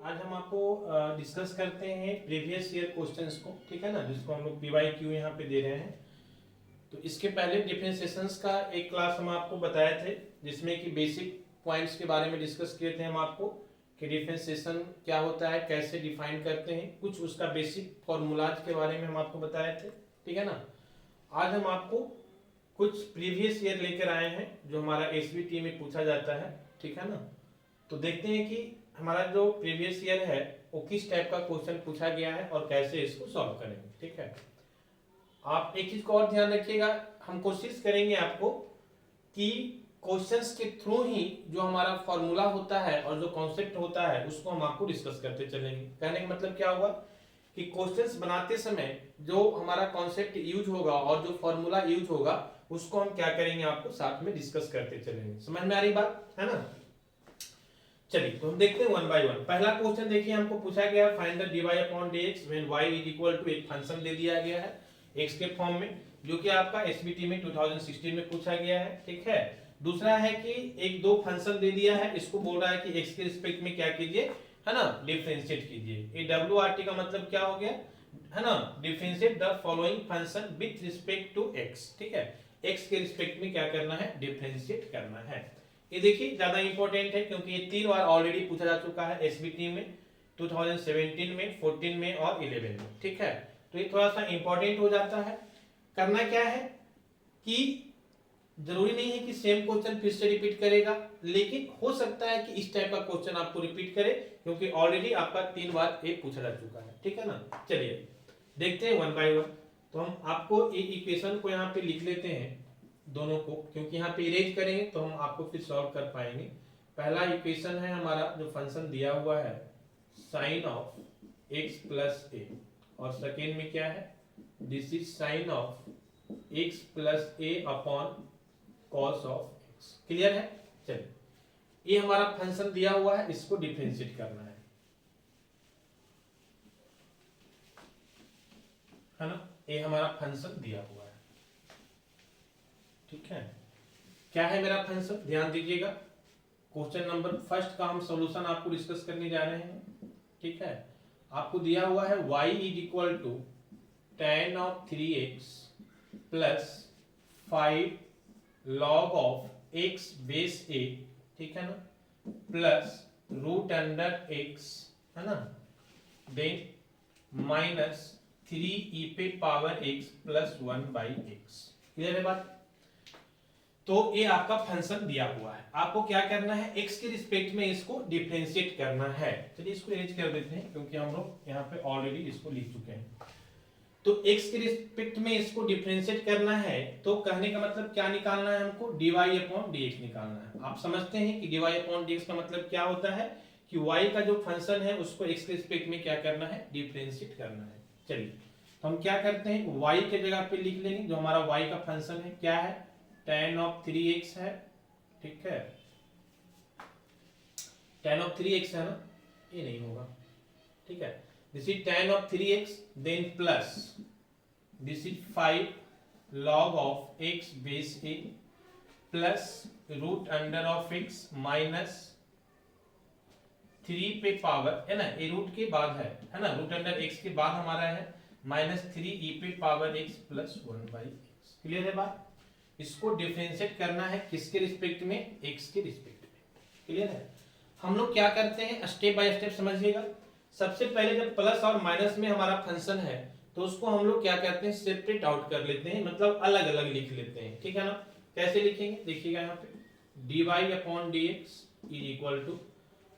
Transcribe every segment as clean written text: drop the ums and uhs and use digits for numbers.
आज हम आपको डिस्कस करते हैं प्रीवियस ईयर क्वेश्चंस को, ठीक है ना, जिसको हम लोग पीवाईक्यू यहाँ पे दे रहे हैं। तो इसके पहले डिफरेंशिएशंस का एक क्लास हम आपको बताए थे, जिसमें कि बेसिक पॉइंट्स के बारे में डिस्कस किए थे हम आपको कि डिफरेंशिएशन क्या होता है, कैसे डिफाइन करते हैं, कुछ उसका बेसिक फॉर्मूलाज के बारे में हम आपको बताए थे, ठीक है ना। आज हम आपको कुछ प्रीवियस ईयर लेकर आए हैं जो हमारा एसबीटी में पूछा जाता है, ठीक है ना। तो देखते हैं कि हमारा जो प्रीवियस ईयर है वो किस टाइप का क्वेश्चन पूछा गया है और कैसे इसको सॉल्व करेंगे, ठीक है। आप एक चीज को और ध्यान रखिएगा, हम कोशिश करेंगे आपको कि क्वेश्चंस के थ्रू ही जो हमारा फॉर्मूला होता है और जो कॉन्सेप्ट होता है उसको हम आपको डिस्कस करते चलेंगे। कहने का मतलब क्या हुआ कि क्वेश्चंस बनाते समय जो हमारा कॉन्सेप्ट यूज होगा और जो फॉर्मूला यूज होगा उसको हम क्या करेंगे, आपको साथ में डिस्कस करते चलेंगे। समझ में आ रही बात है ना। चलिए तो हम देखते हैं वन बाय वन। पहला क्वेश्चन देखिए, हमको पूछा गया find the dy upon dx when y is equal to एक फंक्शन दे दिया गया है x के फॉर्म में, जो कि आपका एसबीटी में 2016 में पूछा गया है, ठीक है। दूसरा है कि एक दो फंक्शन दे दिया है, इसको बोल रहा है कि x के रिस्पेक्ट में क्या कीजिए, है ना, डिफरेंशिएट कीजिए। ये wrt का मतलब क्या हो गया, है ना, differentiate the following function with respect to x, ठीक है। x के रिस्पेक्ट में क्या करना है, डिफरेंशिएट करना है। ये देखिए ज्यादा इंपॉर्टेंट है क्योंकि ये 3 बार ऑलरेडी पूछा जा चुका है एसबीटी में, 2017 में, 14 में और 11 में, ठीक है। तो ये थोड़ा सा इंपॉर्टेंट हो जाता है। करना क्या है कि जरूरी नहीं है कि सेम क्वेश्चन फिर से रिपीट करेगा, लेकिन हो सकता है कि इस टाइप का क्वेश्चन आपको रिपीट करे क्योंकि ऑलरेडी आपका 3 बार ये पूछा जा चुका है, ठीक है ना। चलिए देखते हैं वन बाय वन। तो हम आपको ये इक्वेशन को यहाँ पे लिख लेते हैं दोनों को, क्योंकि यहाँ पे इरेज करेंगे तो हम आपको फिर सॉल्व कर पाएंगे। पहला इक्वेशन है हमारा जो फंक्शन दिया हुआ है sine of x plus a, और सेकेंड में क्या है, this is sine of x plus A upon cos of x। Clear है। चलिए ये हमारा फंक्शन दिया हुआ है, इसको डिफरेंशिएट करना है ना। ये हमारा फंक्शन दिया हुआ है, ठीक है। क्या है मेरा फंक्शन, ध्यान दीजिएगा। क्वेश्चन नंबर फर्स्ट का हम सॉल्यूशन आपको डिस्कस करने जा रहे हैं, ठीक है। आपको दिया हुआ है y is equal to tan of 3x plus 5 log of x base a, ठीक है ना, प्लस रूट अंडर x, है ना, देन माइनस 3e पे power x plus 1 by x। Clear है बात। तो ये आपका फंक्शन दिया हुआ है, आपको क्या करना है, x के रिस्पेक्ट में इसको डिफरेंशिएट करना है। चलिए इसको इरेज कर देते हैं क्योंकि हम लोग यहाँ पे ऑलरेडी इसको लिख चुके हैं। तो x के रिस्पेक्ट में इसको डिफरेंशिएट करना है, तो कहने का मतलब क्या निकालना है, हमको dy अपॉन dx निकालना है। आप समझते हैं कि dy अपॉन dx का मतलब क्या होता है कि y का जो फंक्शन है उसको x के रिस्पेक्ट में क्या करना है, डिफरेंशिएट करना है। चलिए तो हम क्या करते हैं, y के जगह पे लिख लेंगे जो हमारा y का फंक्शन है, क्या है, tan ऑफ 3x है, ठीक है। tan ऑफ 3x है ना, ये नहीं होगा, ठीक है। This is tan of 3x, then plus this is 5 log of x base a plus root under of x minus 3 पे पावर, है ना, ये रूट के बाद है ना, रूट अंडर x के बाद हमारा है माइनस 3e पे power x plus 1 by x। Clear है बात। इसको डिफरेंशिएट करना है किसके रिस्पेक्ट में, x के रिस्पेक्ट में। क्लियर है। हम लोग क्या करते हैं, स्टेप बाय स्टेप समझिएगा। सबसे पहले जब प्लस और माइनस में हमारा फंक्शन है तो उसको हम लोग क्या करते हैं, सेपरेट आउट कर लेते हैं, मतलब अलग अलग लिख लेते हैं, ठीक है ना। कैसे लिखेंगे देखिएगा, यहाँ पे dy upon dx is equal to,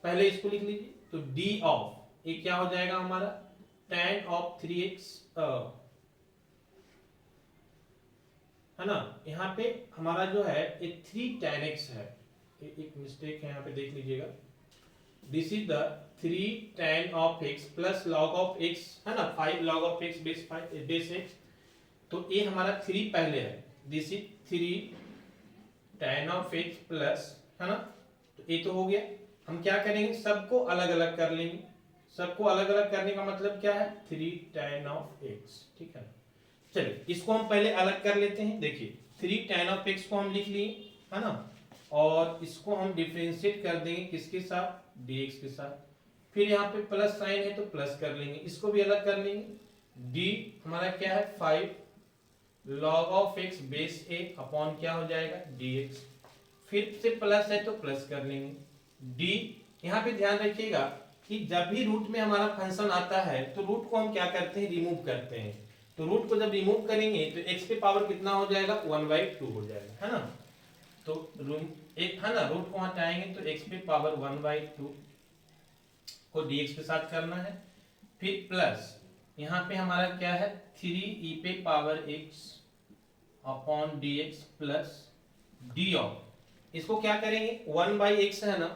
पहले इसको लिख लीजिए, तो d ऑफ ये क्या हो जाएगा हमारा tan ऑफ 3x, है ना। यहाँ पे हमारा जो है ये 3 tan x है, एक मिस्टेक है यहाँ पे, देख लीजिएगा। This is the 3 tan of x plus log of x, है ना, 5 log of x base 5 base x। तो ये हमारा 3 पहले है, this is 3 tan of x plus, है ना, तो ये तो हो गया। हम क्या करेंगे, सबको अलग अलग कर लेंगे। सबको अलग अलग करने का मतलब क्या है, 3 tan ऑफ x, ठीक है। चलिए इसको हम पहले अलग कर लेते हैं। देखिए 3 tan ऑफ x को हम लिख लिए, है ना, और इसको हम डिफरेंशिएट कर देंगे किसके साथ, dx के साथ। फिर यहाँ पे प्लस साइन है तो प्लस कर लेंगे, इसको भी अलग कर लेंगे। डी हमारा क्या है 5 log of x base a upon क्या हो जाएगा dx, फिर से प्लस है तो प्लस कर लेंगे। डी यहाँ पे ध्यान रखिएगा कि जब भी रूट में हमारा फंक्शन आता है तो रूट को हम क्या करते हैं रिमूव करते हैं, तो रूट को जब रिमूव करेंगे तो x पे पावर कितना हो जाएगा 1/2 हो जाएगा, है ना। तो एक है ना रूट को हटाएंगे तो x पे पावर 1/2 को dx के साथ करना है, फिर प्लस यहाँ पे हमारा क्या है 3e पे power x upon dx plus d of, इसको क्या करेंगे 1/x है ना,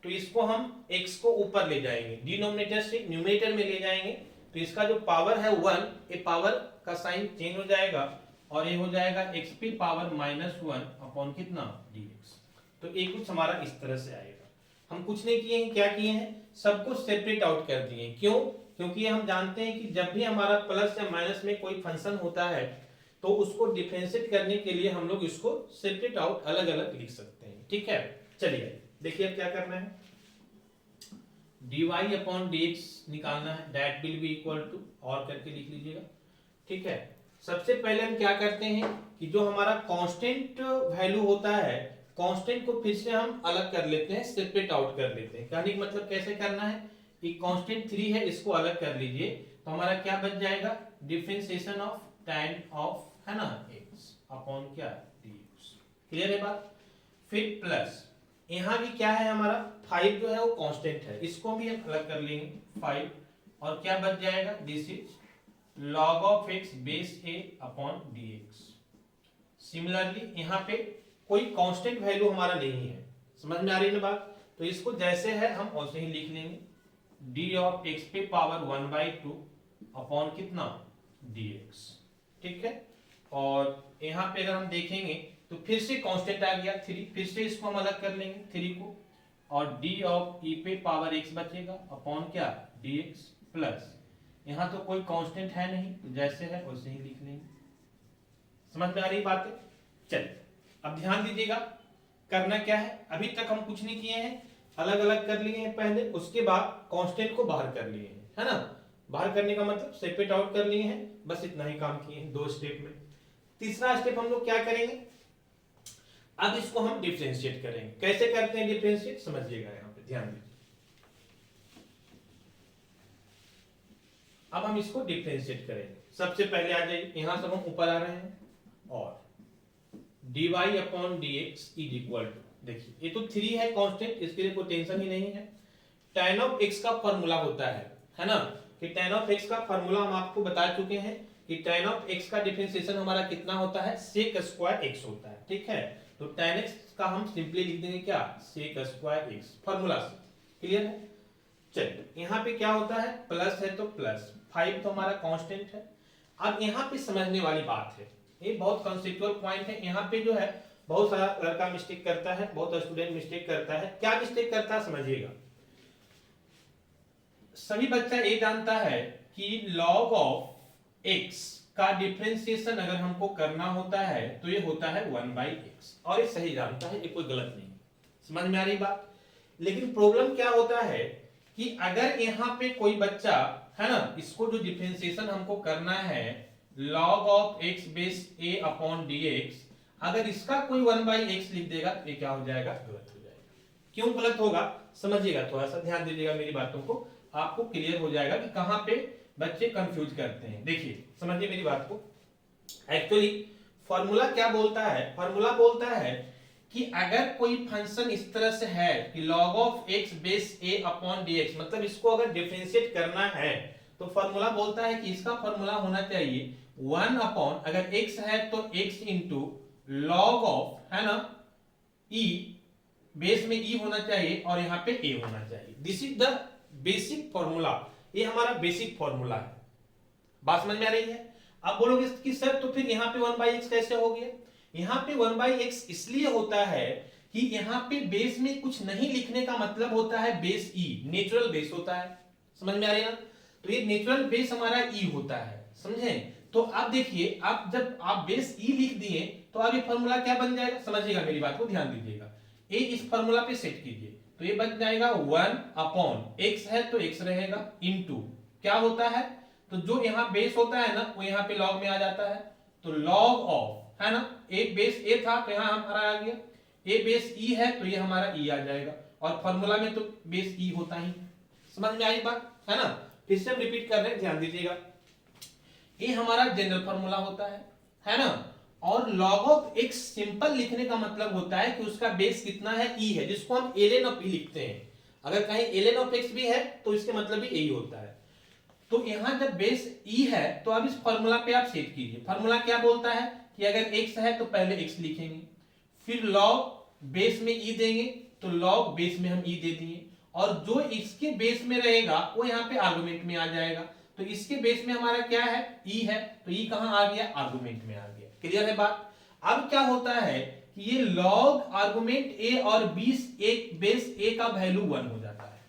तो इसको हम x को ऊपर ले जाएंगे, डिनोमिनेटर से न्यूमरेटर में ले जाएंगे, तो इसका जो पावर है 1, ये पावर का साइन चेंज हो जाएगा और ये हो जाएगा x पे पावर -1 अपॉन कितना dx। तो एक कुछ हमारा इस तरह से आएगा। हम कुछ नहीं किए हैं, क्या किए हैं सबको सेपरेट आउट कर दिए। क्यों? क्योंकि हम जानते हैं कि जब भी हमारा प्लस या माइनस में कोई फंक्शन होता है तो उसको डिफरेंशिएट करने के लिए हम लोग इसको सेपरेट आउट अलग अलग लिख सकते हैं, ठीक है। चलिए देखिए अब क्या करना है, dy अपॉन dx निकालना है, that will be equal to और करके लिख लीजिएगा, ठीक है। सबसे पहले हम क्या करते हैं कि जो हमारा कांस्टेंट वैल्यू होता है, कांस्टेंट को फिर से हम अलग कर लेते हैं, सेपरेट आउट कर लेते हैं। कहने का मतलब कैसे करना है कि कांस्टेंट 3 है, इसको अलग कर लीजिए, तो हमारा क्या बच जाएगा डिफरेंशिएशन ऑफ tan ऑफ है ना x अपॉन क्या dx। क्लियर है बात। फिर प्लस यहाँ भी क्या है हमारा 5 जो है वो कांस्टेंट है, इसको भी हम अलग कर लेंगे 5, और क्या बच जाएगा this is log of x base a upon dx। Similarly यहाँ पे कोई कांस्टेंट वैल्यू हमारा नहीं है, समझ में आ रही है ना बात, तो इसको जैसे है हम वैसे ही लिख लेंगे, d ऑफ x पे पावर 1/2 अपॉन कितना dx, ठीक है। और यहाँ पे अगर हम देखेंगे तो फिर से कांस्टेंट आ गया 3, फिर से इसको हम अलग कर लेंगे 3 को, और d ऑफ e पे पावर x बचेगा अपॉन क्या dx प्लस यहाँ तो कोई कांस्टेंट है नहीं तो जैसे है वैसे ही लिख लेंगे। समझ में आ रही बात है। चलिए अब ध्यान दीजिएगा करना क्या है, अभी तक हम कुछ नहीं किए हैं, अलग अलग कर लिए हैं पहले, उसके बाद कांस्टेंट को बाहर कर लिए हैं, है ना। बाहर करने का मतलब सेपरेट आउट कर लिए हैं, बस इतना ही काम किए हैं 2 स्टेप में। तीसरा स्टेप हम लोग क्या करेंगे, अब इसको हम डिफरेंशिएट करेंगे। कैसे करते हैं डिफरेंशिएट समझिएगा, यहाँ पे ध्यान दीजिए। अब हम इसको डिफरेंशिएट करेंगे। सबसे पहले आ जाइए, यहां से हम ऊपर आ रहे हैं, और dy upon dx is equal to, देखिए ये तो 3 है कांस्टेंट, इसके लिए कोई टेंशन ही नहीं है। tan ऑफ x का फॉर्मूला होता है ना, कि tan ऑफ x का फॉर्मूला हम आपको बता चुके हैं कि tan ऑफ x का डिफरेंशिएशन हमारा कितना होता है sec स्क्वायर x होता है, ठीक है। तो tan x का हम सिंपली लिख देंगे क्या sec स्क्वायर x फॉर्मूला से, क्लियर है। चलिए यहाँ पे क्या होता है प्लस है तो प्लस, 5 तो हमारा कांस्टेंट है। अब यहाँ पे समझने वाली बात है, ये बहुत कॉन्सेप्चुअल पॉइंट है, यहाँ पे जो है बहुत सारा लड़का मिस्टेक करता है, बहुत स्टूडेंट मिस्टेक करता है। क्या मिस्टेक करता है समझिएगा, सभी बच्चा ये जानता है कि log ऑफ x का डिफरेंशिएशन अगर हमको करना होता है तो ये होता है 1/x, और ये सही जानता है, ये कोई गलत नहीं। समझ में आ रही बात। लेकिन प्रॉब्लम क्या होता है कि अगर यहाँ पे कोई बच्चा है ना, इसको जो डिफरेंशिएशन हमको करना है log of x base a upon dx, अगर इसका कोई 1/x लिख देगा तो ये क्या हो जाएगा गलत हो जाएगा। क्यों गलत होगा समझिएगा, थोड़ा सा ध्यान दीजिएगा मेरी बातों को, आपको क्लियर हो जाएगा कि कहां पे बच्चे कंफ्यूज करते हैं। देखिए समझिए मेरी बात को, एक्चुअली फॉर्मूला क्या बोलता है, फॉर्मूला बोलता है कि अगर कोई फंक्शन इस तरह से है कि log of x base a upon dx, मतलब इसको अगर डिफरेंशिएट करना है तो फॉर्मूला बोलता है कि इसका फॉर्मूला होना चाहिए 1 अपॉन, अगर x है तो x इंटू log ऑफ है ना e, बेस में e होना चाहिए और यहाँ पे a होना चाहिए। This is the basic formula, ये हमारा बेसिक फॉर्मूला है। बात समझ में आ रही है। अब बोलोगे कि सर तो फिर यहाँ पे 1/x कैसे हो गया, यहाँ पे 1/x इसलिए होता है कि यहाँ पे बेस में कुछ नहीं लिखने का मतलब होता है बेस e, नेचुरल बेस होता है। समझ में आ रही है ना, तो ये नेचुरल बेस हमारा e होता है, समझे। तो अब देखिए, आप जब आप बेस e लिख दिए तो अब ये फॉर्मूला क्या बन जाएगा, समझिएगा मेरी बात को ध्यान दीजिएगा। ए इस फॉर्मूला पे सेट कीजिए, तो ये बन जाएगा 1 अपॉन x है तो x रहेगा इनटू क्या होता है, तो जो यहाँ बेस होता है ना वो यहाँ पे लॉग में आ जाता है, तो लॉग ऑफ है ना, एक बेस a था तो यहाँ हमारा आ गया, a बेस e है तो ये हमारा e आ जाएगा, और फॉर्मूला में तो बेस e होता ही। समझ में आई बात है ना, फिर से हम रिपीट कर रहे हैं, ध्यान दीजिएगा। ये हमारा जनरल फॉर्मूला होता है ना, और log ऑफ x सिंपल लिखने का मतलब होता है कि उसका बेस कितना है, e है, जिसको हम ln ऑफ e लिखते हैं। अगर कहीं ln ऑफ x भी है तो इसके मतलब भी यही होता है। तो यहां जब बेस e है तो अब इस फॉर्मूला पे आप सेट कीजिए। फॉर्मूला क्या बोलता है कि अगर x है तो पहले x लिखेंगे, फिर log बेस में e देंगे तो log बेस में हम e दे दिए, और जो इसके बेस में रहेगा वो यहाँ पे आर्गुमेंट में आ जाएगा। तो इसके बेस में हमारा क्या है, e है, तो e कहां आ गया, आर्गुमेंट में आ गया। क्लियर है बात। अब क्या होता है कि ये log आर्गुमेंट a और बेस a का वैल्यू 1 हो जाता है।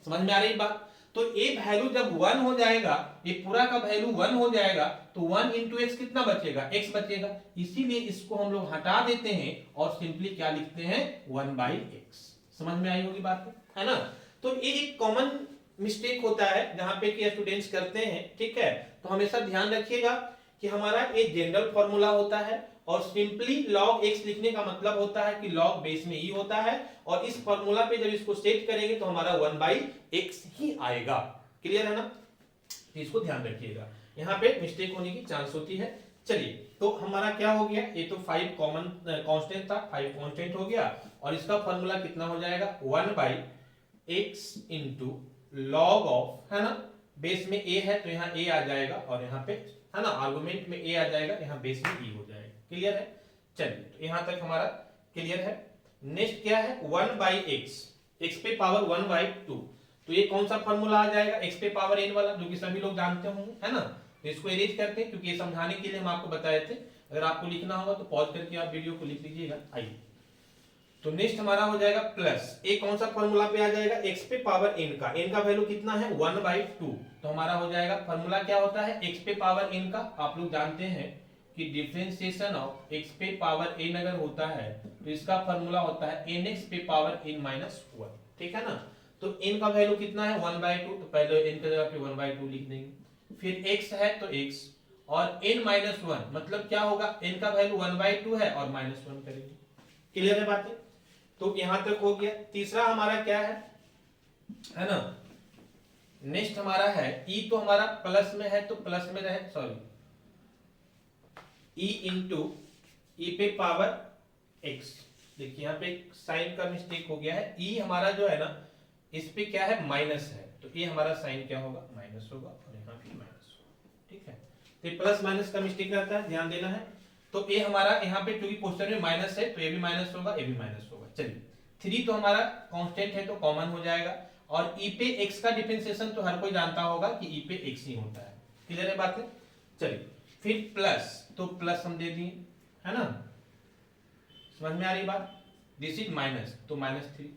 समझ में आ रही बात। तो a वैल्यू जब 1 हो जाएगा, ये पूरा का वैल्यू 1 हो जाएगा, तो 1 इंटू एक्स कितना बचेगा, x बचेगा। इसीलिए इसको हम लोग हटा देते हैं और सिंपली क्या लिखते हैं, 1/x। समझ में आई होगी बात है ना। तो ये एक कॉमन मिस्टेक होता है जहां पे कि स्टूडेंट्स करते हैं, ठीक है। तो हमेशा ध्यान रखिएगा कि हमारा ये जनरल फॉर्मूला होता है, और सिंपली log x लिखने का मतलब होता है कि log बेस में ही होता है, और इस फॉर्मूला पे जब इसको सेट करेंगे तो हमारा 1/x ही आएगा। क्लियर है ना, तो इसको ध्यान रखिएगा, यहाँ पे मिस्टेक होने की चांस होती है। चलिए, तो हमारा क्या हो गया, ये तो 5 कॉमन कांस्टेंट था, 5 कांस्टेंट हो गया, और इसका फॉर्मूला कितना हो जाएगा, 1/x इंटू log ऑफ, है ना, बेस में a है तो यहाँ a आ जाएगा, और यहाँ पे है ना आर्गुमेंट में a आ जाएगा, यहाँ बेस में e हो जाएगा। क्लियर है। चलिए, तो यहाँ तक हमारा क्लियर है। नेक्स्ट क्या है, 1/x, x पे पावर 1/2, तो ये कौन सा फॉर्मूला आ जाएगा, x पे पावर n वाला, जो कि सभी लोग जानते होंगे, है ना। तो इसको इरेज करते हैं, क्योंकि ये समझाने के लिए हम आपको बताए थे। अगर आपको लिखना होगा तो पॉज करके आप वीडियो को लिख लीजिएगा। आइए, तो नेक्स्ट हमारा हो जाएगा प्लस, ए कौन सा फॉर्मूला पे आ जाएगा, x पे पावर n का, n का वैल्यू कितना है, 1/2, तो हमारा हो जाएगा फॉर्मूला क्या होता है, x पे पावर n का। आप लोग जानते हैं कि डिफरेंशिएशन ऑफ x पे पावर n अगर होता है तो इसका फॉर्मूला होता है nx पे पावर n माइनस 1, ठीक है ना। तो n का वैल्यू कितना है, 1/2, तो पहले n की जगह पे 1/2 लिख देंगे, फिर x है तो x, और n माइनस 1 मतलब क्या होगा, n का वैल्यू 1/2 है और माइनस 1 करेंगे। क्लियर है बातें। तो यहां तक हो गया। तीसरा हमारा क्या है ना, नेक्स्ट हमारा है e, तो हमारा प्लस में है तो प्लस में रहे, सॉरी, e इंटू e पे पावर x। देखिए यहाँ पे साइन का मिस्टेक हो गया है, e हमारा जो है ना इस पे क्या है, माइनस है, तो ये हमारा साइन क्या होगा, माइनस होगा, और यहाँ पे माइनस होगा, ठीक है। तो प्लस माइनस का मिस्टेक रहता है, ध्यान देना है। तो ये हमारा यहाँ पे क्योंकि क्वेश्चन में माइनस है तो ये भी माइनस होगा, ये भी माइनस होगा। चलिए, 3 तो हमारा कांस्टेंट है तो कॉमन हो जाएगा, और e पे x का डिफरेंशिएशन तो हर कोई जानता होगा कि e पे x ही होता है। क्लियर है बात। चलिए, फिर प्लस, तो प्लस हम दे दिए, है ना, समझ में आ रही बात। दिस इज माइनस, तो -3।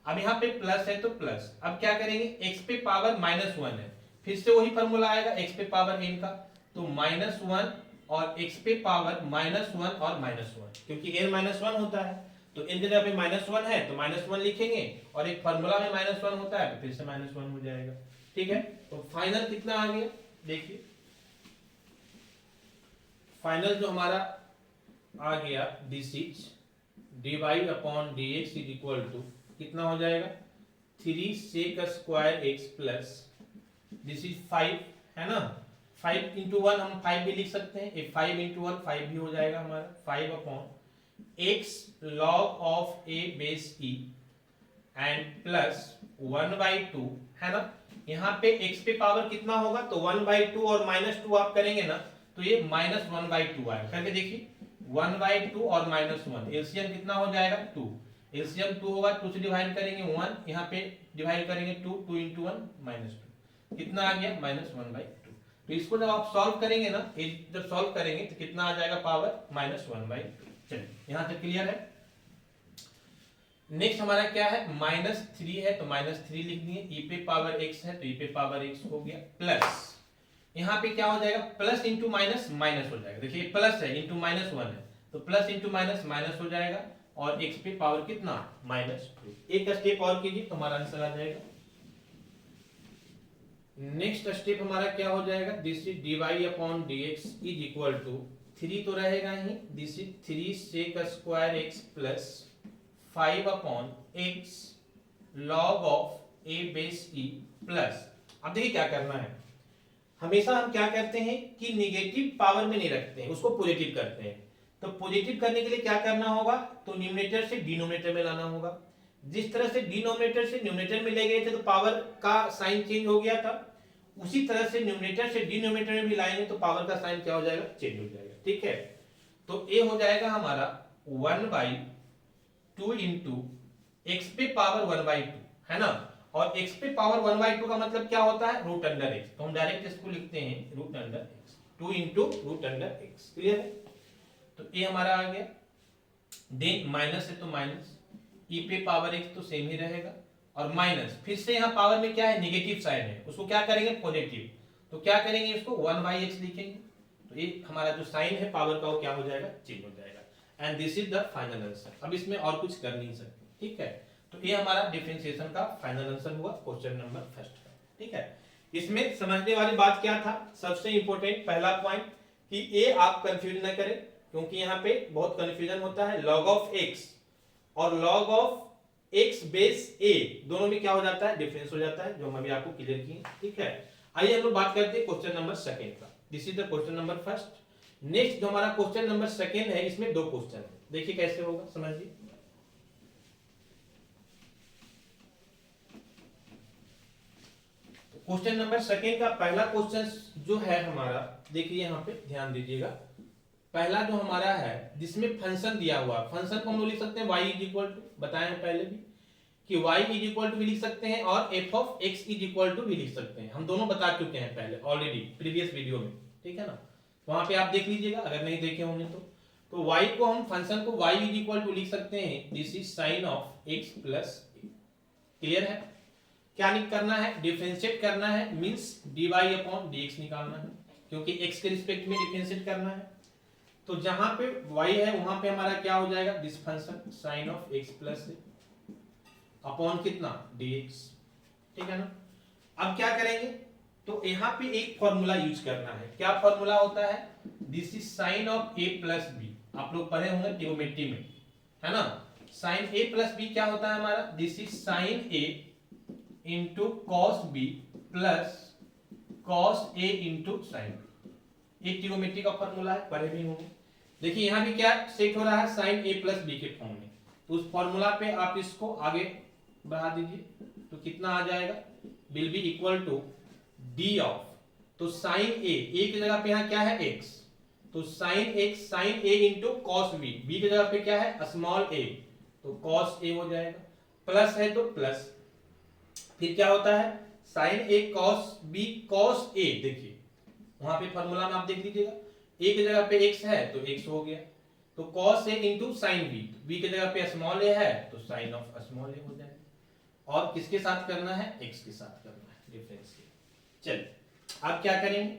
अब यहाँ पे प्लस है तो प्लस, अब क्या करेंगे, x पे पावर -1 है, फिर से वही फॉर्मूला आएगा x पे पावर n का, तो -1 और x पे पावर -1 और -1, क्योंकि n -1 होता है तो n की जगह पे -1 है तो -1 लिखेंगे, और एक फॉर्मूला में -1 होता है तो फिर से -1 हो जाएगा। ठीक है, तो फाइनल कितना आ गया, देखिए फाइनल जो हमारा आ गया, this is divide upon dx is equal to कितना हो जाएगा, 3 sec square x plus this is 5, है ना, 5 इंटू 1 हम 5 भी लिख सकते हैं, 5 इंटू 1 5 भी हो जाएगा हमारा, 5 upon x log of a base e and plus 1/2, है ना। यहाँ पे x पे पावर कितना होगा, तो 1/2 और -2 आप करेंगे ना तो ये -1/2 आएगा। करके देखिए, 1/2 और -1 एलसीएम कितना हो जाएगा, 2, एलसीएम 2 होगा, 2 से डिवाइड करेंगे 1, यहाँ पे डिवाइड करेंगे 2, 2 इंटू 1 -2, कितना आ गया, -1/2। तो इसको जब आप सॉल्व करेंगे ना, जब सॉल्व करेंगे तो कितना आ जाएगा, पावर -1/2। चलिए, यहाँ तक क्लियर है। नेक्स्ट हमारा क्या है, -3 है तो -3 लिख दिए, e पे पावर x है तो e पे पावर x हो गया, प्लस यहाँ पे क्या हो जाएगा, प्लस इंटू माइनस माइनस हो जाएगा। देखिए प्लस है इंटू -1 है तो प्लस इंटू माइनस माइनस हो जाएगा, और x पे पावर कितना -2। एक स्टेप और कीजिए तो हमारा आंसर आ जाएगा। नेक्स्ट स्टेप हमारा क्या हो जाएगा, this is dy upon dx is equal to 3 तो रहेगा ही, this is 3 sec square x plus 5 upon x log of a base e plus. अब देखिए क्या करना है, हमेशा हम क्या करते हैं कि निगेटिव पावर में नहीं रखते हैं, उसको पॉजिटिव करते हैं। तो पॉजिटिव करने के लिए क्या करना होगा, तो न्यूमरेटर से डिनोमिनेटर में लाना होगा। जिस तरह से डिनोमिनेटर से न्यूमरेटर में ले गए थे तो पावर का साइन चेंज हो गया था, उसी तरह से न्यूमरेटर से डिनोमिनेटर में भी लाएंगे तो पावर का साइन क्या हो जाएगा, चेंज हो जाएगा। ठीक है, तो ए हो जाएगा हमारा 1/2 इंटू एक्स पे पावर 1/2 है ना, और x पे पावर 1/2 का मतलब क्या होता है, रूट अंडर x। तो हम डायरेक्ट इसको लिखते हैं root under x, 2 into root under x। Clear है, तो a हमारा आ गया। देन माइनस है तो माइनस, e पे पावर x तो सेम ही रहेगा, और माइनस फिर से यहाँ पावर में क्या है, नेगेटिव साइन है, उसको क्या करेंगे पॉजिटिव। तो क्या करेंगे, इसको 1/x लिखेंगे, तो ये हमारा जो साइन है पावर का वो क्या हो जाएगा, चेंज हो जाएगा। And this is the final answer. अब इसमें और कुछ कर नहीं सकते। ठीक है, तो ये हमारा डिफरेंशिएशन का फाइनल आंसर हुआ क्वेश्चन नंबर फर्स्ट का। ठीक है, इसमें समझने वाली बात क्या था, सबसे इंपॉर्टेंट पहला पॉइंट कि ए आप कंफ्यूज न करें, क्योंकि यहाँ पे बहुत कंफ्यूजन होता है। log ऑफ x और log of x base a दोनों में क्या हो जाता है, डिफरेंस हो जाता है, जो हम अभी आपको क्लियर किए। ठीक है, आइए हम लोग बात करते हैं क्वेश्चन नंबर सेकंड का। This is the question number first. Next जो हमारा क्वेश्चन नंबर सेकंड है, इसमें दो क्वेश्चन है, देखिए कैसे होगा, समझिए। क्वेश्चन नंबर सेकंड का पहला क्वेश्चन जो है हमारा, देखिए यहाँ पे ध्यान दीजिएगा। पहला जो हमारा है जिसमें फंक्शन दिया हुआ, फंक्शन को हम लोग लिख सकते हैं y इज इक्वल टू, बताए हैं पहले भी कि y इज इक्वल टू भी लिख सकते हैं और f of x is equal to भी लिख सकते हैं। हम दोनों बता चुके हैं पहले ऑलरेडी प्रीवियस वीडियो में। ठीक है ना, वहां पे आप देख लीजिएगा अगर नहीं देखे होंगे तो y को हम फंक्शन को y इज इक्वल टू लिख सकते हैं, this is sine of x plus a। Clear है, क्या करना है, डिफरेंशिएट करना है, मींस dy अपॉन dx निकालना है, क्योंकि x के रिस्पेक्ट में डिफरेंशिएट करना है। तो जहां पे y है वहां पे हमारा क्या हो जाएगा, this function sine of x plus upon कितना dx। ठीक है ना, अब क्या करेंगे, तो यहाँ पे एक फॉर्मूला यूज करना है। क्या फॉर्मूला होता है, this is sine of a plus b, आप लोग पढ़े होंगे ट्रिग्नोमेट्री में, है ना। साइन a प्लस b क्या होता है हमारा, this is sine a into cos B plus cos A into sine B. एक ट्रिग्नोमेट्री का फॉर्मूला है, पढ़े भी होंगे। देखिए यहाँ भी क्या सेट हो रहा है, साइन ए प्लस बी के फॉर्म में, तो उस फॉर्मूला पे आप इसको आगे बढ़ा दीजिए तो कितना आ जाएगा, will be equal to D of, तो साइन ए की जगह पे यहाँ क्या है x, तो sine A into cos B, B की जगह पे क्या है स्मॉल a, तो कॉस ए हो जाएगा, प्लस है तो प्लस, फिर क्या होता है sign A cos B cos A, देखिए वहां पे फॉर्मूला में आप देख लीजिएगा, ए की जगह पे x है तो x हो गया, तो cos A into sine B, B की जगह पे स्मॉल ए है तो साइन ऑफ स्मॉल ए हो जाएगा, और किसके साथ करना है, x के साथ करना है डिफरेंशिएट। चलिए अब क्या करेंगे,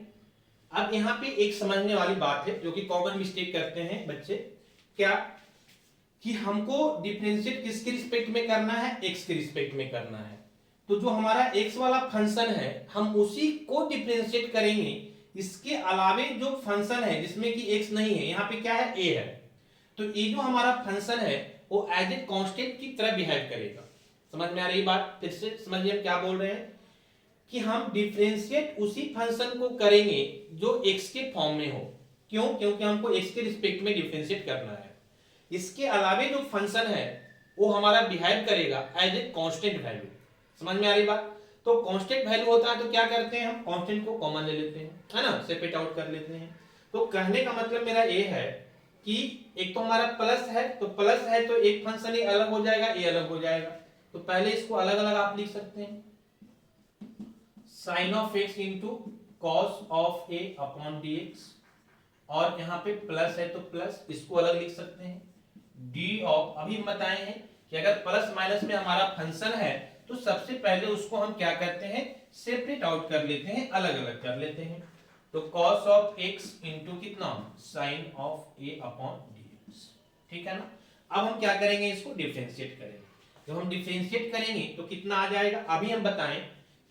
अब यहाँ पे एक समझने वाली बात है जो कि कॉमन मिस्टेक करते हैं बच्चे, क्या कि हमको डिफरेंशिएट किसके रिस्पेक्ट में करना है, x के रिस्पेक्ट में करना है। तो जो हमारा x वाला फंक्शन है हम उसी को डिफरेंशिएट करेंगे, इसके अलावे जो फंक्शन है जिसमें कि x नहीं है, यहाँ पे क्या है a है, तो ये जो हमारा फंक्शन है वो एज ए कांस्टेंट की तरह बिहेव करेगा। समझ में आ रही बात, फिर से समझिए हम क्या बोल रहे हैं कि हम डिफरेंशिएट उसी फंक्शन को करेंगे जो x के फॉर्म में हो। क्यों, क्योंकि हमको x के रिस्पेक्ट में डिफरेंशिएट करना है। इसके अलावे जो फंक्शन है वो हमारा बिहेव करेगा एज ए कांस्टेंट वैल्यू। समझ में आ रही बात, तो कांस्टेंट वैल्यू होता है तो क्या करते हैं हम कांस्टेंट को कॉमन ले लेते हैं, है ना, सेपरेट आउट कर लेते हैं। तो कहने का मतलब मेरा ये है कि एक तो हमारा प्लस है, तो प्लस है तो एक फंक्शन ही अलग हो जाएगा, ये अलग हो जाएगा, तो पहले इसको अलग अलग आप लिख सकते हैं, sine of x into cos of a upon dx, और यहाँ पे प्लस है तो प्लस, इसको अलग लिख सकते हैं d ऑफ, अभी हम बताए हैं कि अगर प्लस माइनस में हमारा फंक्शन है तो सबसे पहले उसको हम क्या करते हैं, सेपरेट आउट कर लेते हैं, अलग अलग कर लेते हैं। तो cos ऑफ x इंटू कितना, sine of a upon dx। ठीक है ना, अब हम क्या करेंगे, इसको डिफरेंशिएट करेंगे। जब हम डिफरेंशिएट करेंगे तो कितना आ जाएगा, अभी हम बताएं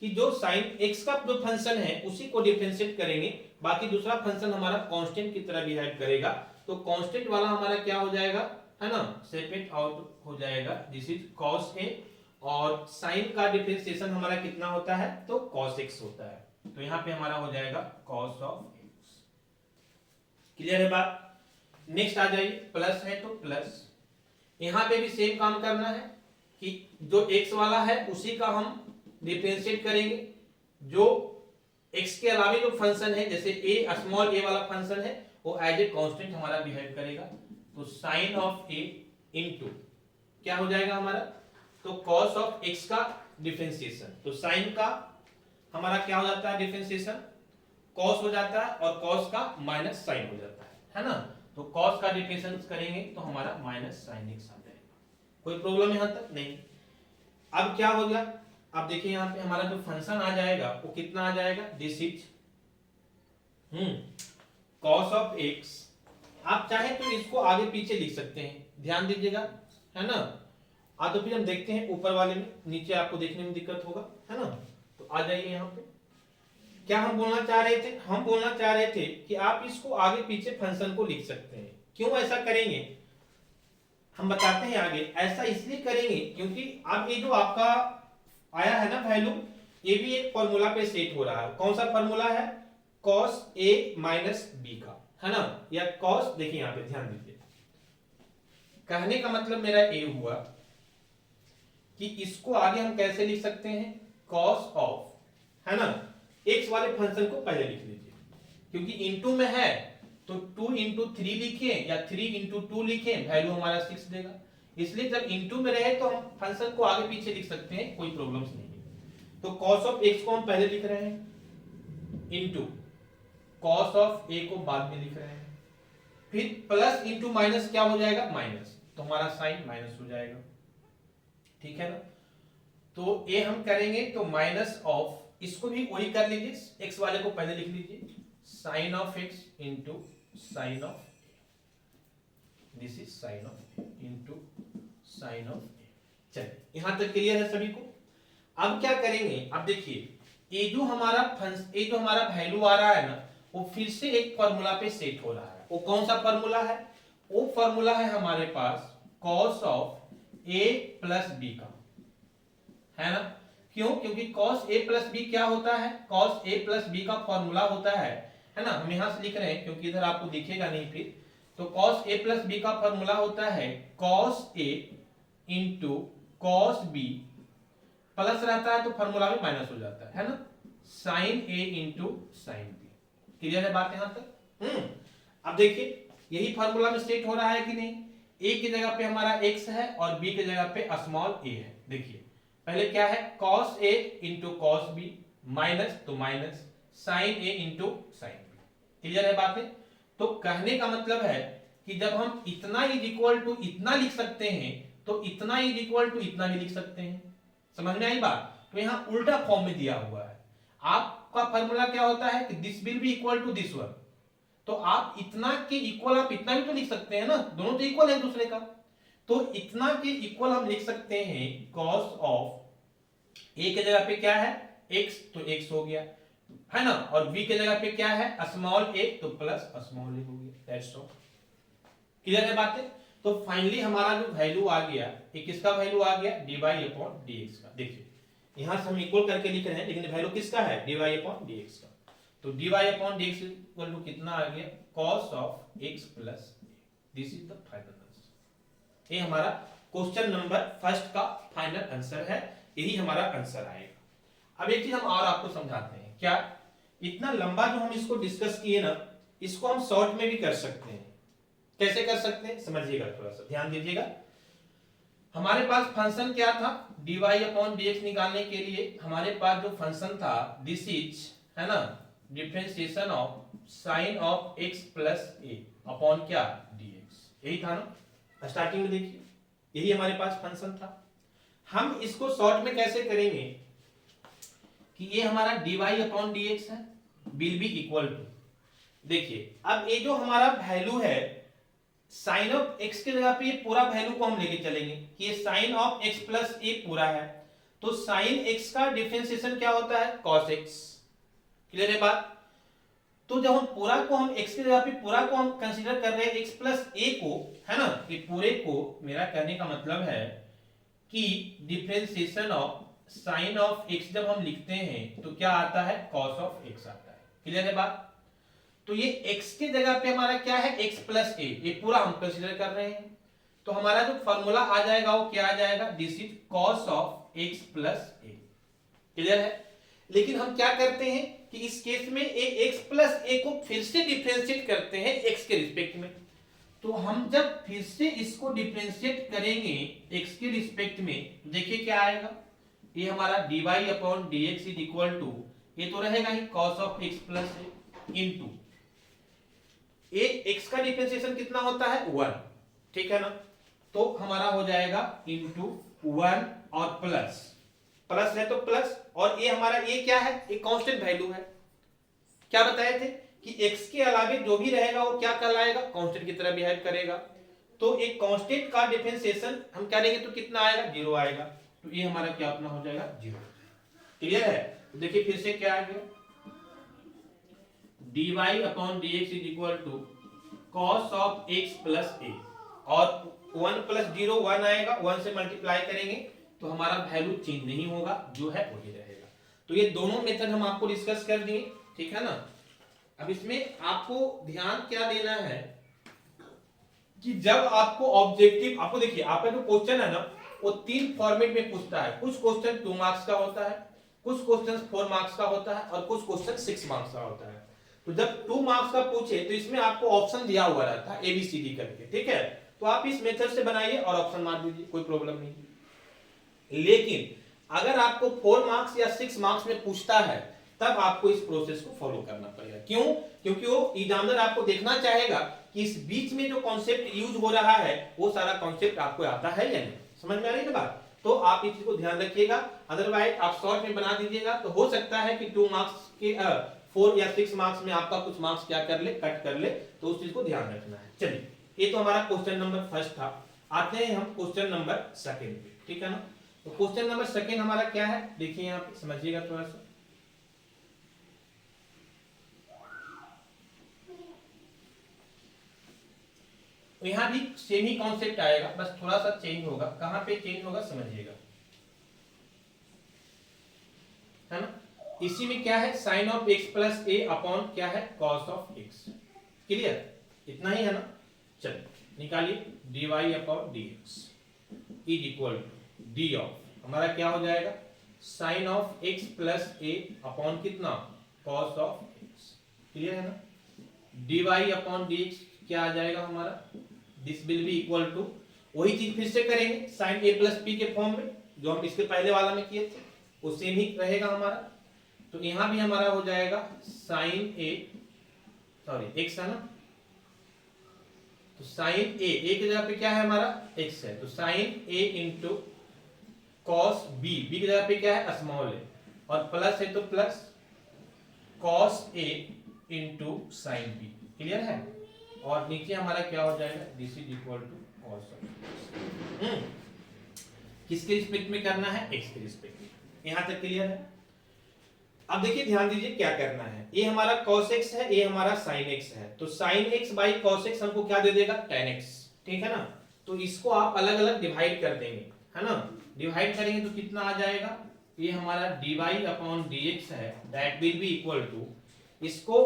कि जो sin x का जो फंक्शन है उसी को डिफरेंशिएट करेंगे, बाकी दूसरा फंक्शन हमारा कांस्टेंट की तरह बिहेव करेगा, तो कांस्टेंट वाला हमारा क्या हो जाएगा, है ना, सेपरेट आउट हो जाएगा, दिस इज cos a, और sin का डिफरेंशिएशन हमारा कितना होता है, तो cos x होता है, तो यहां पे हमारा हो जाएगा cos ऑफ x। क्लियर है बात। नेक्स्ट आ जाइए, प्लस है तो प्लस, यहां पे भी सेम काम करना है कि जो x वाला है उसी का हम डिफरेंशिएट करेंगे, जो x के अलावा जो फंक्शन है जैसे a स्मॉल a वाला फंक्शन है वो एज ए कांस्टेंट हमारा बिहेव करेगा, तो sin ऑफ a इनटू क्या हो जाएगा हमारा, तो cos ऑफ x का डिफरेंशिएशन, तो sin का हमारा क्या हो जाता है डिफरेंशिएशन, cos हो जाता है, और cos का माइनस sin हो जाता है ना, तो cos का डिफरेंशिएशन करेंगे तो हमारा माइनस sin x आ जाएगा। कोई प्रॉब्लम यहां तक नहीं। अब क्या हो गया, अब देखिए यहां पे हमारा जो फंक्शन आ जाएगा वो कितना आ जाएगा, this is cos of x, आप चाहे तो इसको आगे पीछे लिख सकते हैं, ध्यान दीजिएगा, है ना। तो फिर हम देखते हैं ऊपर वाले में, नीचे आपको देखने में दिक्कत होगा, है ना, तो आ जाइए यहाँ पे। क्या हम बोलना चाह रहे थे, हम बोलना चाह रहे थे कि आप इसको आगे पीछे फंक्शन को लिख सकते हैं। क्यों ऐसा करेंगे हम बताते हैं आगे। ऐसा इसलिए करेंगे क्योंकि अब ये जो आपका आया है ना वैल्यू, ये भी एक फॉर्मूला पे सेट हो रहा है। कौन सा फॉर्मूला है, cos a माइनस b का, है ना, या cos, देखिए यहां पे ध्यान दीजिए, कहने का मतलब मेरा ये हुआ कि इसको आगे हम कैसे लिख सकते हैं, cos ऑफ, है ना, x वाले फंक्शन को पहले लिख लीजिए, क्योंकि इनटू में है तो 2 इंटू 3 लिखे या 3 इंटू 2 लिखे, वैल्यू हमारा 6 देगा, इसलिए जब इनटू में रहे तो हम फंक्शन को आगे पीछे लिख सकते हैं, कोई प्रॉब्लम्स नहीं है। तो cos ऑफ x को हम पहले लिख रहे हैं, इंटू cos ऑफ a को बाद में लिख रहे हैं, फिर प्लस इंटू माइनस क्या हो जाएगा, माइनस, तो हमारा साइन माइनस हो जाएगा, ठीक है ना। तो ये हम करेंगे तो माइनस ऑफ, इसको भी वही कर लीजिए, x वाले को पहले लिख लीजिए, sine of x into sine of, this is sine of into sine of. चलिए यहां तक क्लियर है सभी को। अब क्या करेंगे, अब देखिए ये जो हमारा वैल्यू आ रहा है ना, वो फिर से एक फॉर्मूला पे सेट हो रहा है। वो कौन सा फॉर्मूला है, वो फॉर्मूला है हमारे पास cos of a plus B का, है ना। क्यों, क्योंकि cos a प्लस बी क्या होता है, cos a प्लस बी का फॉर्मूला होता है ना, हम यहां से लिख रहे हैं क्योंकि इधर आपको दिखेगा नहीं फिर, तो cos a प्लस बी का फॉर्मूला होता है cos a into cos b, plus रहता है तो फॉर्मूला में माइनस हो जाता है ना, sin a into sin b। Clear है बात यहां तक। अब देखिए यही फॉर्मूला में सेट हो रहा है कि नहीं, a की जगह पे हमारा x है और b की जगह पे स्मॉल a है। देखिए पहले क्या है, cos a into cos b, minus तो minus sin a into sin b। Clear है बातें। तो कहने का मतलब है कि जब हम इतना इज इक्वल टू इतना लिख सकते हैं तो इतना इज इक्वल टू इतना भी लिख सकते हैं। समझ में आई बात। तो यहां उल्टा फॉर्म में दिया हुआ है। आपका फॉर्मूला क्या होता है कि this will be equal to this one, तो आप इतना के इक्वल आप इतना भी तो लिख सकते हैं ना, दोनों तो इक्वल है दूसरे का। तो इतना के इक्वल हम लिख सकते हैं cos ऑफ a के जगह पे क्या है x, तो x हो गया, है ना, और b के जगह पे क्या है स्मॉल a, तो प्लस स्मॉल a हो गया। That's all. क्लियर है बातें। तो फाइनली हमारा जो वैल्यू आ गया, ये किसका वैल्यू आ गया, dy अपॉन dx का। देखिए यहां से हम इक्वल करके लिख रहे हैं लेकिन वैल्यू किसका है, dy अपॉन dx का। तो dy upon dx equal to कितना आ गया, cos of x plus a। This is the final answer. ये हमारा क्वेश्चन नंबर फर्स्ट का फाइनल आंसर है, यही हमारा आंसर आएगा। अब एक चीज हम और आपको समझाते हैं, क्या इतना लंबा जो हम इसको डिस्कस किए ना, इसको हम शॉर्ट में भी कर सकते हैं। कैसे कर सकते हैं समझिएगा, थोड़ा सा ध्यान दीजिएगा। हमारे पास फंक्शन क्या था, dy अपॉन dx निकालने के लिए हमारे पास जो फंक्शन था दिस इज, है ना, differentiation of sine of x plus a upon क्या dx, यही था ना स्टार्टिंग में। देखिए यही हमारे पास फंक्शन था। हम इसको शॉर्ट में कैसे करेंगे कि ये हमारा dy अपॉन dx है, विल बी इक्वल टू, देखिए अब ये जो हमारा वैल्यू है साइन ऑफ एक्स की जगह पे ये पूरा वैल्यू को हम लेके चलेंगे कि ये साइन ऑफ एक्स प्लस ए पूरा है, तो साइन एक्स का डिफरेंशिएशन क्या होता है, कॉस एक्स। क्लियर है बात। तो जब हम पूरा को हम x की जगह पे पूरा को हम कंसीडर कर रहे हैं x प्लस ए को, है ना, कि पूरे को, मेरा कहने का मतलब है कि differentiation of sine of x जब हम लिखते हैं तो क्या आता है, कॉस ऑफ x आता है। क्लियर है बात। तो ये x की जगह पे हमारा क्या है, x प्लस ए, ये पूरा हम कंसीडर कर रहे हैं, तो हमारा जो फॉर्मूला आ जाएगा वो क्या आ जाएगा, this is cos of x plus A. Clear है। लेकिन हम क्या करते हैं कि इस केस में x प्लस ए को फिर से डिफरेंशिएट करते हैं x के रिस्पेक्ट में। तो हम जब फिर से इसको डिफरेंशिएट करेंगे x के रिस्पेक्ट में, देखिए क्या आएगा, ये हमारा dy upon dx is equal to, ये तो रहेगा ही cos of x plus A into ये x का डिफरेंशिएशन कितना होता है, 1, ठीक है ना, तो हमारा हो जाएगा इंटू 1 और प्लस, प्लस है तो प्लस, और ये हमारा ये क्या है, ये कांस्टेंट वैल्यू है। क्या बताए थे कि x के अलावे जो भी रहेगा वो क्या कहलाएगा, कांस्टेंट की तरह बिहेव करेगा। तो एक कांस्टेंट का डिफरेंशिएशन हम करेंगे तो कितना आएगा, 0 आएगा, तो ये हमारा क्या अपना हो जाएगा, 0। क्लियर है। तो देखिए फिर से क्या आ गया, dy upon dx is equal to cos of x plus a, और 1 प्लस 0 1 आएगा, 1 से मल्टीप्लाई करेंगे तो हमारा वैल्यू चेंज नहीं होगा, जो है वही रहेगा। तो ये दोनों मेथड हम आपको डिस्कस कर दिए, ठीक है ना। अब इसमें आपको ध्यान क्या देना है कि जब आपको ऑब्जेक्टिव, आपको देखिए आपका जो क्वेश्चन है ना वो 3 फॉर्मेट में पूछता है। कुछ क्वेश्चन 2 मार्क्स का होता है, कुछ क्वेश्चन 4 मार्क्स का होता है, और कुछ क्वेश्चन 6 मार्क्स का होता है। तो जब 2 मार्क्स का पूछे तो इसमें आपको ऑप्शन दिया हुआ रहता है ABCD करके, ठीक है। तो आप इस मेथड से बनाइए और ऑप्शन मार दीजिए, कोई प्रॉब्लम नहीं। लेकिन अगर आपको 4 मार्क्स या 6 मार्क्स में पूछता है तब आपको इस प्रोसेस को फॉलो करना पड़ेगा। क्यों? क्योंकि वो एग्जामिनर आपको देखना चाहेगा कि इस बीच में जो कॉन्सेप्ट यूज हो रहा है वो सारा कॉन्सेप्ट आपको आता है या नहीं। समझ में आ रही है ना बात। तो आप इस चीज को ध्यान रखिएगा, अदरवाइज आप शॉर्ट में बना दीजिएगा तो हो सकता है कि 2 मार्क्स के 4 या 6 मार्क्स में आपका कुछ मार्क्स क्या कर ले, कट कर ले, तो उस चीज को ध्यान रखना है। चलिए, ये तो हमारा क्वेश्चन नंबर फर्स्ट था। आते हैं हम क्वेश्चन नंबर सेकंड पे, ठीक है ना। तो क्वेश्चन नंबर सेकंड हमारा क्या है, देखिए यहाँ पे समझिएगा थोड़ा सा। यहाँ भी सेम ही कॉन्सेप्ट आएगा, बस थोड़ा सा चेंज होगा। कहां पे चेंज होगा समझिएगा, है ना। इसी में क्या है, sine of x plus A upon क्या है, कॉस ऑफ x। क्लियर, इतना ही है ना। चलिए निकालिए, dy upon dx is equal to D of, हमारा क्या हो जाएगा, sine of x plus A upon कितना, कॉस ऑफ x। क्लियर है ना। dy अपॉन dx क्या आ जाएगा हमारा, this will be equal to, वही चीज फिर से करेंगे साइन a प्लस p के फॉर्म में जो हम इसके पहले वाला में किए थे, वो सेम ही रहेगा हमारा। तो यहां भी हमारा हो जाएगा साइन a, सॉरी x है ना, तो साइन a, a की जगह पे क्या है हमारा x है, तो sine a into cos b, b की जगह पे क्या है स्मॉल a, और प्लस है तो plus cos a into sine b। Clear है। और नीचे हमारा क्या हो जाएगा, this is equal to cos of, किसके रिस्पेक्ट में करना है, x के रिस्पेक्ट में। यहां तक क्लियर है। अब देखिए ध्यान दीजिए क्या करना है, ये हमारा cos x है, ये हमारा sin x है, तो sin x by cos x हमको क्या दे देगा, tan x, ठीक है ना। तो इसको आप अलग अलग डिवाइड कर देंगे, है ना। डिवाइड करेंगे तो कितना आ जाएगा, ये हमारा dy अपॉन dx है, that will be equal to, इसको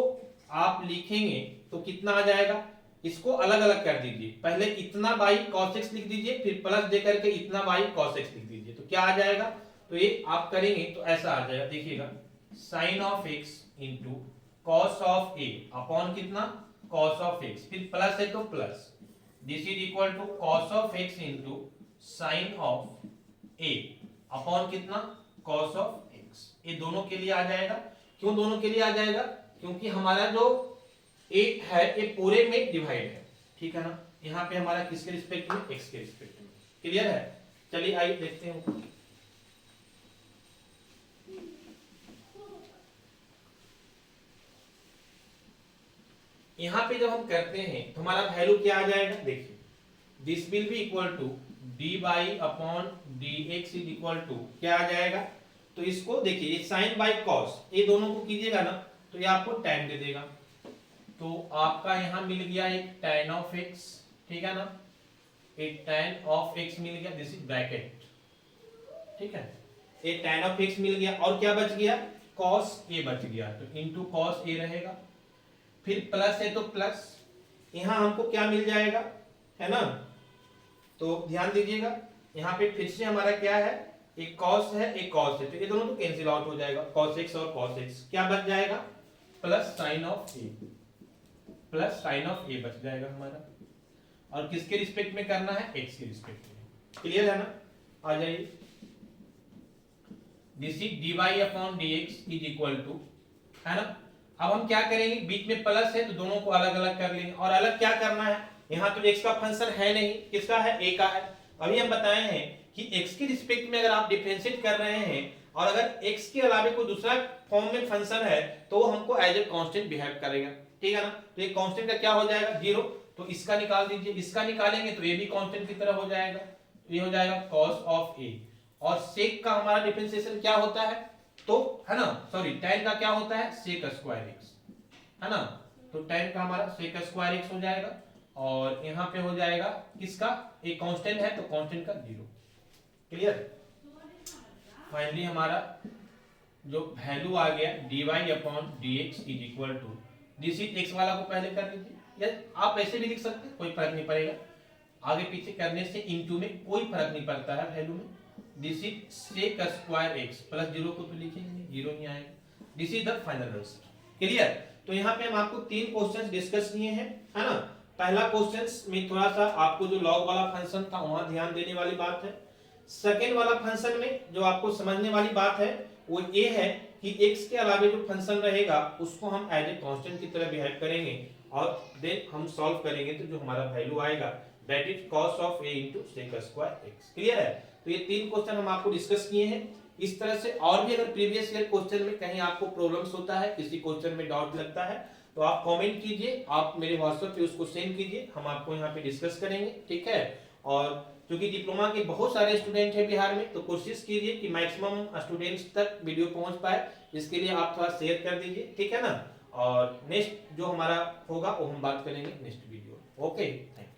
आप लिखेंगे तो कितना आ जाएगा, इसको अलग अलग कर दीजिए, पहले इतना बाई cos x लिख दीजिए, फिर प्लस दे करके इतना बाई cos x लिख दीजिए, तो क्या आ जाएगा, तो ये आप करेंगे तो ऐसा आ जाएगा, देखिएगा sine of x into cos of a upon कितना, कॉस ऑफ x, फिर प्लस है तो plus, this is equal to cos of x into sine of a upon कितना, कॉस ऑफ x। ये दोनों के लिए आ जाएगा। क्यों दोनों के लिए आ जाएगा, क्योंकि हमारा जो a है ये पूरे में डिवाइड है, ठीक है ना। यहाँ पे हमारा किसके रिस्पेक्ट में, x के रिस्पेक्ट में। क्लियर है। चलिए आइए देखते हैं। यहाँ पे जब हम करते हैं तो हमारा वैल्यू क्या आ जाएगा, देखिए this will be equal to d by upon d x is equal to क्या आ जाएगा, तो इसको देखिए ये साइन बाई कॉस ये दोनों को कीजिएगा ना तो ये आपको tan दे देगा, तो आपका यहाँ मिल गया एक tan ऑफ x, ठीक है ना, एक tan ऑफ x मिल गया, दिस इज ब्रैकेट, ठीक है, एक tan ऑफ x मिल गया और क्या बच गया, cos a बच गया, तो इनटू cos a रहेगा, फिर प्लस है तो प्लस, यहाँ हमको क्या मिल जाएगा, है ना, तो ध्यान दीजिएगा यहाँ पे फिर से हमारा क्या है, एक cos है एक cos है, तो ये दोनों तो कैंसिल आउट हो जाएगा, cos x और cos x क्या बच जाएगा, plus sign of a, plus sign of a बच जाएगा हमारा, और किसके रिस्पेक्ट में करना है, x के रिस्पेक्ट में, क्लियर है ना, आ जाइए, this is dy upon dx is equal to, है ना, अब हम क्या करेंगे, बीच में प्लस है तो दोनों को अलग अलग कर लेंगे, और अलग क्या करना है, यहाँ तो x का फंक्शन है नहीं, किसका है, a का है, अभी हम बताए हैं कि x के रिस्पेक्ट में अगर आप डिफरेंशिएट कर रहे हैं और अगर x के अलावा कोई दूसरा फॉर्म में फंक्शन है तो वो हमको एज ए कांस्टेंट बिहेव करेगा, ठीक है ना, तो ये कांस्टेंट का क्या हो जाएगा, जीरो, तो इसका निकाल दीजिए, इसका निकालेंगे तो ये भी कांस्टेंट की तरह हो जाएगा, तो ये हो जाएगा cos ऑफ a, और sec का हमारा डिफरेंशिएशन क्या होता है, तो है ना, सॉरी tan का क्या होता है, sec स्क्वायर x, है ना, तो tan का हमारा sec स्क्वायर x हो जाएगा, और यहाँ पे हो जाएगा किसका, एक कांस्टेंट है तो कांस्टेंट का जीरो, क्लियर, फाइनली हमारा जो वैल्यू आ गया dy upon dx is equal to, this is x वाला को पहले कर लीजिए, या आप ऐसे भी लिख सकते हैं, कोई फर्क नहीं पड़ेगा, आगे पीछे करने से इनटू में कोई फर्क नहीं पड़ता है वैल्यू में, this is sec square x plus zero को तो लिखेंगे नहीं, जीरो नहीं आएगा, this is the final answer, clear. तो यहाँ पे हम आपको 3 क्वेश्चंस डिस्कस किए हैं, है ना, पहला क्वेश्चंस में थोड़ा सा आपको जो लॉग वाला फंक्शन था वहां ध्यान देने वाली बात है, सेकेंड वाला फंक्शन में जो आपको समझने वाली बात है वो ये है कि x के अलावा जो फंक्शन रहेगा उसको हम एज ए कांस्टेंट की तरह बिहेव करेंगे, और देन हम सॉल्व करेंगे तो जो हमारा वैल्यू आएगा that is cos of a into sec square x, clear है। तो ये 3 क्वेश्चन हम आपको डिस्कस किए हैं, इस तरह से और भी अगर प्रीवियस ईयर क्वेश्चन में कहीं आपको प्रॉब्लम्स होता है, किसी क्वेश्चन में डाउट लगता है तो आप कमेंट कीजिए, आप मेरे व्हाट्सएप पे उसको सेंड कीजिए, हम आपको यहाँ पे डिस्कस करेंगे, ठीक है। और क्योंकि डिप्लोमा के बहुत सारे स्टूडेंट हैं बिहार में, तो कोशिश कीजिए कि मैक्सिमम स्टूडेंट्स तक वीडियो पहुंच पाए, इसके लिए आप थोड़ा शेयर कर दीजिए, ठीक है ना, और नेक्स्ट जो हमारा होगा वो हम बात करेंगे next video, okay, thank you.